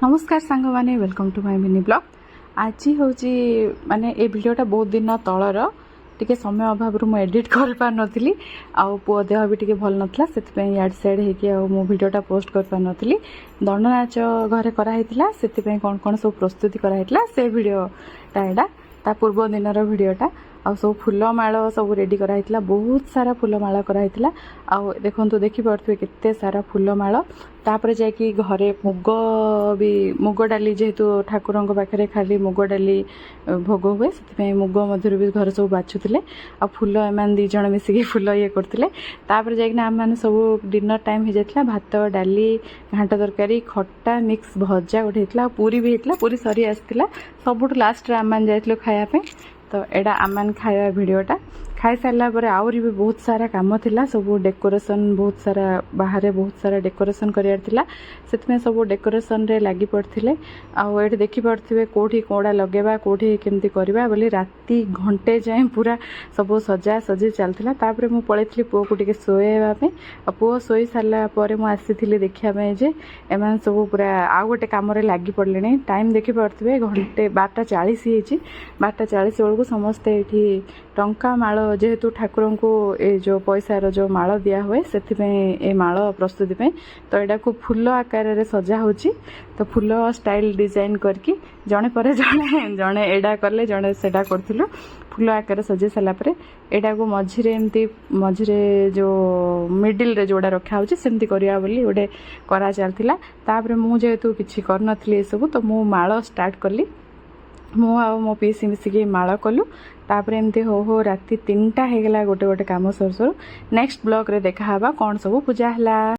नमस्कार सांग माने welcome to my mini blog. आज हूँ माने ए वीडियोटा बहुत दिन तलर टिके समय अभाव मुझे एडिट कर पार नी आउ पुओ देह भी टिके भल नाला से याड सेड हो वीडियोटा पोस्ट कर पार नी। दंड नाच घरे कराई से कौन कौन सब प्रस्तुति कराइला से वीडियोटा एडा ता पूर्व दिन वीडियोटा आ सब फूलमाल सब रेडी कराई बहुत सारा फूलमाल कराई देखु देखिपे केते सारा फूलमाल तापर जाकि घरे मुग भी मुग डाली जेहेतु ठाकुर पाखे खाली मुग डाली भोग हुए से मुग मध्य भी घर सब बाछुले आ फूल एम दी जन मिसिकी फूल ये करते जाकना आम मैंने सब डिनर टाइम हो जाता भात डाली घांट तरकारी खट्टा मिक्स भजा गोटे होता पूरी भी होता पूरी सरी आसाला सबुठ लास्ट आम मैंने जाइलु खायापे तो एडा आमान खाया वीडियोटा खाई सारा पर आहरी भी बहुत सारा काम थिला सब डेकोरेशन बहुत सारा बाहर बहुत सारा डेकोरेशन करार थिला से सब डेकोरेशन रे लगी पड़ते आउ ये देखिपे कौटी कौड़ा लगेबा कौटी केमती करवा बोली राति घंटे जाए पूरा सब सजा सजी चलता तापर मु पलैली पुओ को टिके शोएवाई पुओ शोई सारा मुझे आसी देखापे जे एम सब पूरा आउ गोटे कम लगी पड़े टाइम देखिपे घंटे 12:40 होती 12:40 बेलू समस्ते ये टंका माल जेहेतु ठाकुर को ये जो पैसार जो माल दिया हुए से माल प्रस्तुति तो यहाँ को फूल आकार सजा होची तो फूल स्टाइल डिजाइन करके जड़े पर जड़े जड़े एडा कले जड़े सेडा करथिलु फूल आकार सजे सारापर एटा को मझिरे एमती मझिरे जो मिडिल रे जोड़ा रखा होची सेमती करिया बोली गोटे करा चलथिला तापर मु जेहेतु किछि करनथली सब तो मु माल स्टार्ट कली मु आ मो पीसी मिसिकी माल कलु तापर एमती हो राति 3टा हो गला गोटे गोटे काम सर सर नेक्स्ट ब्लॉग रे देखा कौन सब पूजा हला।